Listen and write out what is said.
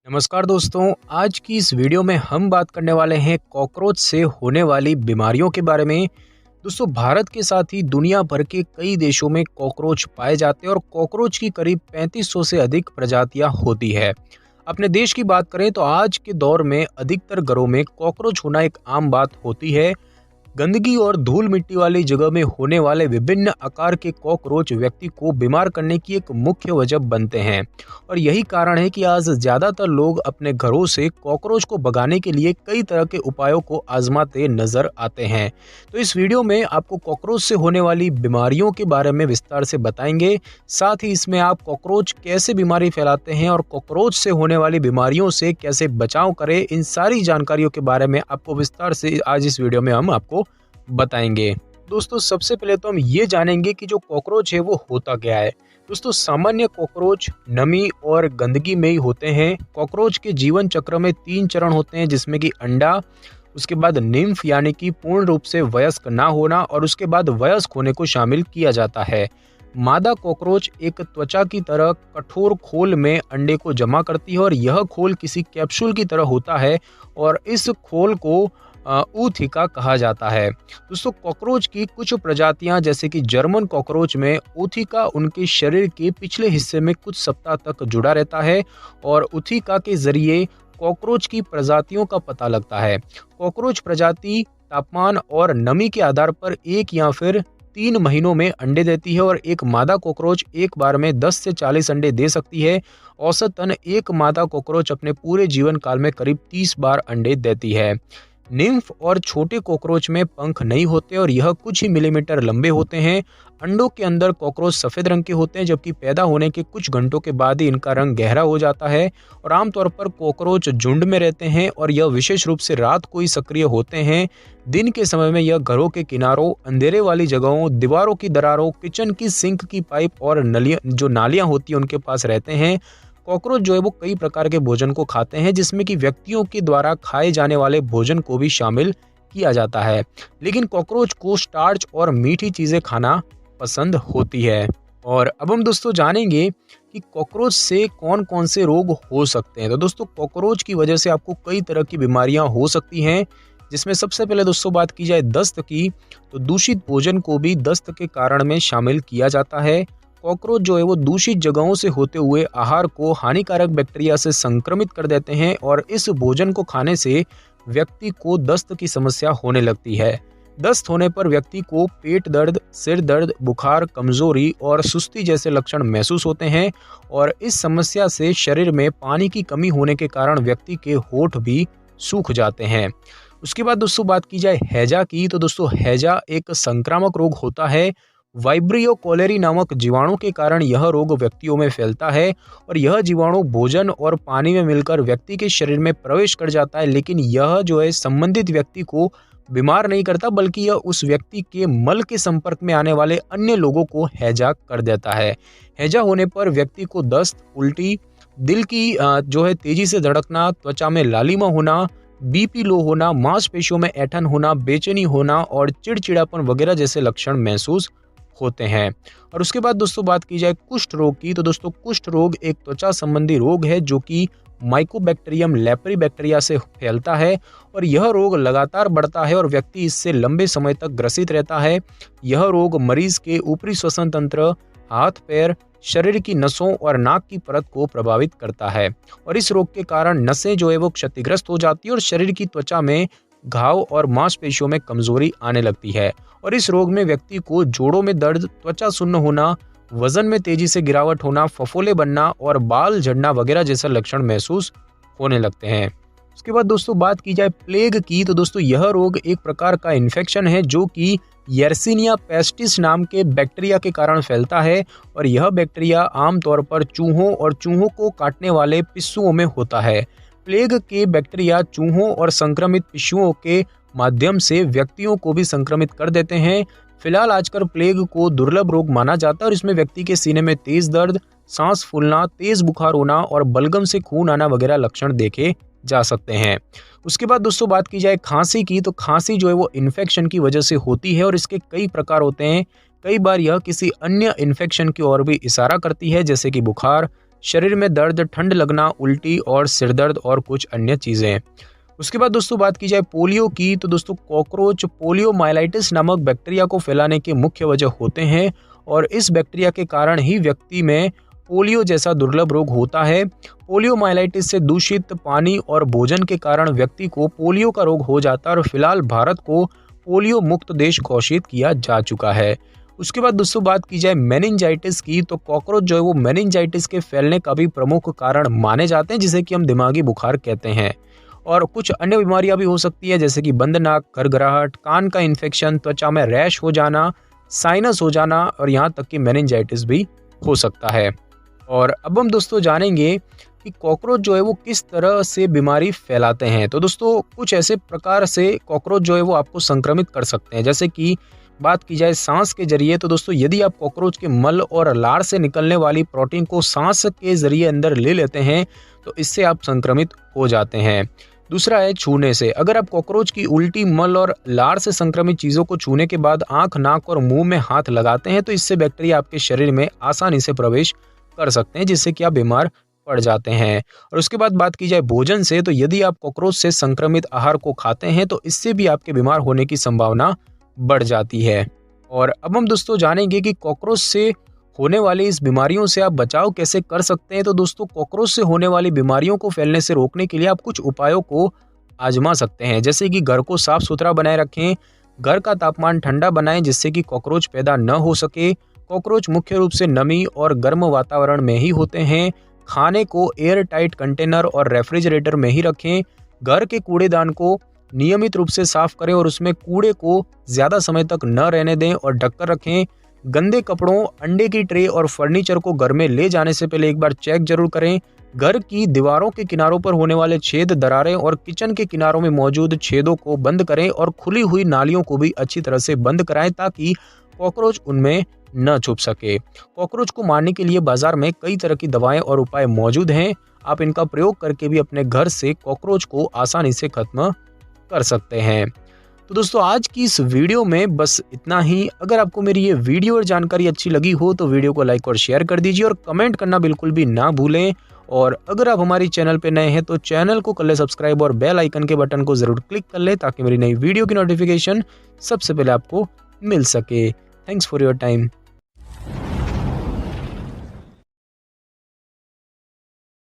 नमस्कार दोस्तों, आज की इस वीडियो में हम बात करने वाले हैं कॉकरोच से होने वाली बीमारियों के बारे में। दोस्तों, भारत के साथ ही दुनिया भर के कई देशों में कॉकरोच पाए जाते हैं और कॉकरोच की करीब 3500 से अधिक प्रजातियां होती है। अपने देश की बात करें तो आज के दौर में अधिकतर घरों में कॉकरोच होना एक आम बात होती है। गंदगी और धूल मिट्टी वाली जगह में होने वाले विभिन्न आकार के कॉकरोच व्यक्ति को बीमार करने की एक मुख्य वजह बनते हैं और यही कारण है कि आज ज्यादातर लोग अपने घरों से कॉकरोच को भगाने के लिए कई तरह के उपायों को आजमाते नजर आते हैं। तो इस वीडियो में आपको कॉकरोच से होने वाली बीमारियों के बारे में विस्तार से बताएंगे। साथ ही इसमें आप कॉकरोच कैसे बीमारी फैलाते हैं और कॉकरोच से होने वाली बीमारियों से कैसे बचाव करें, इन सारी जानकारियों के बारे में आपको विस्तार से आज इस वीडियो में हम आपको बताएंगे। दोस्तों, सबसे पहले तो हम ये जानेंगे कि जो कॉकरोच है वो होता क्या है। दोस्तों, सामान्य कॉकरोच नमी और गंदगी में ही होते हैं। कॉकरोच के जीवन चक्र में 3 चरण होते हैं, जिसमें कि अंडा, उसके बाद निम्फ यानी कि पूर्ण रूप से वयस्क ना होना और उसके बाद वयस्क होने को शामिल किया जाता है। मादा कॉकरोच एक त्वचा की तरह कठोर खोल में अंडे को जमा करती है और यह खोल किसी कैप्सूल की तरह होता है और इस खोल को ऊथिका कहा जाता है। दोस्तों, कॉकरोच की कुछ प्रजातियां जैसे कि जर्मन कॉकरोच में ऊथिका उनके शरीर के पिछले हिस्से में कुछ सप्ताह तक जुड़ा रहता है और ऊथिका के जरिए कॉकरोच की प्रजातियों का पता लगता है। कॉकरोच प्रजाति तापमान और नमी के आधार पर 1 या फिर 3 महीनों में अंडे देती है और एक मादा कॉकरोच एक बार में 10 से 40 अंडे दे सकती है। औसतन एक मादा कॉकरोच अपने पूरे जीवन काल में करीब 30 बार अंडे देती है। निम्फ और छोटे कॉकरोच में पंख नहीं होते और यह कुछ ही मिलीमीटर लंबे होते हैं। अंडों के अंदर कॉकरोच सफ़ेद रंग के होते हैं, जबकि पैदा होने के कुछ घंटों के बाद ही इनका रंग गहरा हो जाता है और आमतौर पर कॉकरोच झुंड में रहते हैं और यह विशेष रूप से रात को ही सक्रिय होते हैं। दिन के समय में यह घरों के किनारों, अंधेरे वाली जगहों, दीवारों की दरारों, किचन की सिंक की पाइप और नालियाँ होती हैं उनके पास रहते हैं। कॉकरोच जो है वो कई प्रकार के भोजन को खाते हैं, जिसमें कि व्यक्तियों के द्वारा खाए जाने वाले भोजन को भी शामिल किया जाता है, लेकिन कॉकरोच को स्टार्च और मीठी चीज़ें खाना पसंद होती है। और अब हम दोस्तों जानेंगे कि कॉकरोच से कौन कौन से रोग हो सकते हैं। तो दोस्तों, कॉकरोच की वजह से आपको कई तरह की बीमारियां हो सकती हैं, जिसमें सबसे पहले दोस्तों बात की जाए दस्त की, तो दूषित भोजन को भी दस्त के कारण में शामिल किया जाता है। कॉकरोच जो है वो दूषित जगहों से होते हुए आहार को हानिकारक बैक्टीरिया से संक्रमित कर देते हैं और इस भोजन को खाने से व्यक्ति को दस्त की समस्या होने लगती है। दस्त होने पर व्यक्ति को पेट दर्द, सिर दर्द, बुखार, कमजोरी और सुस्ती जैसे लक्षण महसूस होते हैं और इस समस्या से शरीर में पानी की कमी होने के कारण व्यक्ति के होंठ भी सूख जाते हैं। उसके बाद दोस्तों बात की जाए हैजा की, तो दोस्तों हैजा एक संक्रामक रोग होता है। वाइब्रियो कोलेरी नामक जीवाणु के कारण यह रोग व्यक्तियों में फैलता है और यह जीवाणु भोजन और पानी में मिलकर व्यक्ति के शरीर में प्रवेश कर जाता है, लेकिन यह जो है संबंधित व्यक्ति को बीमार नहीं करता, बल्कि यह उस व्यक्ति के मल के संपर्क में आने वाले अन्य लोगों को हैजा कर देता है। हैजा होने पर व्यक्ति को दस्त, उल्टी, दिल की जो है तेजी से धड़कना, त्वचा में लालिमा होना, बीपी लो होना, मांसपेशियों में ऐंठन होना, बेचैनी होना और चिड़चिड़ापन वगैरह जैसे लक्षण महसूस होते हैं। और उसके बाद दोस्तों बात की जाए कुष्ठ रोग की, तो दोस्तों कुष्ठ रोग एक त्वचा संबंधी रोग है जो कि माइकोबैक्टीरियम लेप्री बैक्टीरिया से फैलता है और यह रोग लगातार बढ़ता है और व्यक्ति इससे लंबे समय तक ग्रसित रहता है। यह रोग मरीज के ऊपरी श्वसन तंत्र, हाथ पैर, शरीर की नसों और नाक की परत को प्रभावित करता है और इस रोग के कारण नसें जो है वो क्षतिग्रस्त हो जाती है और शरीर की त्वचा में घाव और मांसपेशियों में कमजोरी आने लगती है और इस रोग में व्यक्ति को जोड़ों में दर्द, त्वचा सुन्न होना, वजन में तेजी से गिरावट होना, फफोले बनना और बाल झड़ना वगैरह जैसा लक्षण महसूस होने लगते हैं। उसके बाद दोस्तों बात की जाए प्लेग की, तो दोस्तों यह रोग एक प्रकार का इन्फेक्शन है जो कि यर्सिनिया पेस्टिस नाम के बैक्टीरिया के कारण फैलता है और यह बैक्टीरिया आमतौर पर चूहों और चूहों को काटने वाले पिस्सुओं में होता है। प्लेग के बैक्टीरिया चूहों और संक्रमित पिस्सुओं के माध्यम से व्यक्तियों को भी संक्रमित कर देते हैं। फिलहाल आजकल प्लेग को दुर्लभ रोग माना जाता है और इसमें व्यक्ति के सीने में तेज दर्द, सांस फूलना, तेज बुखार होना और बलगम से खून आना वगैरह लक्षण देखे जा सकते हैं। उसके बाद दोस्तों बात की जाए खांसी की, तो खांसी जो है वो इन्फेक्शन की वजह से होती है और इसके कई प्रकार होते हैं। कई बार यह किसी अन्य इन्फेक्शन की ओर भी इशारा करती है, जैसे कि बुखार, शरीर में दर्द, ठंड लगना, उल्टी और सिर दर्द और कुछ अन्य चीज़ें। उसके बाद दोस्तों बात की जाए पोलियो की, तो दोस्तों कॉकरोच पोलियोमाइलाइटिस नामक बैक्टीरिया को फैलाने के मुख्य वजह होते हैं और इस बैक्टीरिया के कारण ही व्यक्ति में पोलियो जैसा दुर्लभ रोग होता है। पोलियोमाइलाइटिस से दूषित पानी और भोजन के कारण व्यक्ति को पोलियो का रोग हो जाता है और फिलहाल भारत को पोलियो मुक्त देश घोषित किया जा चुका है। उसके बाद दोस्तों बात की जाए मेनिंजाइटिस की, तो कॉकरोच जो है वो मेनिंजाइटिस के फैलने का भी प्रमुख कारण माने जाते हैं, जिसे कि हम दिमागी बुखार कहते हैं। और कुछ अन्य बीमारियां भी हो सकती है, जैसे कि बंद नाक, घरघराहट, कान का इन्फेक्शन, त्वचा में रैश हो जाना, साइनस हो जाना और यहाँ तक कि मेनिंजाइटिस भी हो सकता है। और अब हम दोस्तों जानेंगे कि कॉकरोच जो है वो किस तरह से बीमारी फैलाते हैं। तो दोस्तों कुछ ऐसे प्रकार से कॉकरोच जो है वो आपको संक्रमित कर सकते हैं, जैसे कि बात की जाए सांस के जरिए। तो दोस्तों यदि आप कॉकरोच के मल और लार से निकलने वाली प्रोटीन को सांस के जरिए अंदर ले लेते हैं तो इससे आप संक्रमित हो जाते हैं। दूसरा है छूने से। अगर आप कॉकरोच की उल्टी, मल और लार से संक्रमित चीज़ों को छूने के बाद आंख, नाक और मुंह में हाथ लगाते हैं तो इससे बैक्टीरिया आपके शरीर में आसानी से प्रवेश कर सकते हैं, जिससे कि आप बीमार पड़ जाते हैं। और उसके बाद बात की जाए भोजन से, तो यदि आप कॉकरोच से संक्रमित आहार को खाते हैं तो इससे भी आपके बीमार होने की संभावना बढ़ जाती है। और अब हम दोस्तों जानेंगे कि कॉकरोच से होने वाली इस बीमारियों से आप बचाव कैसे कर सकते हैं। तो दोस्तों कॉकरोच से होने वाली बीमारियों को फैलने से रोकने के लिए आप कुछ उपायों को आजमा सकते हैं, जैसे कि घर को साफ सुथरा बनाए रखें, घर का तापमान ठंडा बनाएं जिससे कि कॉकरोच पैदा न हो सके। कॉकरोच मुख्य रूप से नमी और गर्म वातावरण में ही होते हैं। खाने को एयर टाइट कंटेनर और रेफ्रिजरेटर में ही रखें। घर के कूड़ेदान को नियमित रूप से साफ करें और उसमें कूड़े को ज़्यादा समय तक न रहने दें और ढककर रखें। गंदे कपड़ों, अंडे की ट्रे और फर्नीचर को घर में ले जाने से पहले एक बार चेक जरूर करें। घर की दीवारों के किनारों पर होने वाले छेद, दरारें और किचन के किनारों में मौजूद छेदों को बंद करें और खुली हुई नालियों को भी अच्छी तरह से बंद कराएं ताकि कॉकरोच उनमें न छुप सके। कॉकरोच को मारने के लिए बाजार में कई तरह की दवाएं और उपाय मौजूद हैं। आप इनका प्रयोग करके भी अपने घर से कॉकरोच को आसानी से खत्म कर सकते हैं। तो दोस्तों आज की इस वीडियो में बस इतना ही। अगर आपको मेरी ये वीडियो और जानकारी अच्छी लगी हो तो वीडियो को लाइक और शेयर कर दीजिए और कमेंट करना बिल्कुल भी ना भूलें। और अगर आप हमारी चैनल पे नए हैं तो चैनल को कर ले सब्सक्राइब और बेल आइकन के बटन को जरूर क्लिक कर ले ताकि मेरी नई वीडियो की नोटिफिकेशन सबसे पहले आपको मिल सके। Thanks for your time.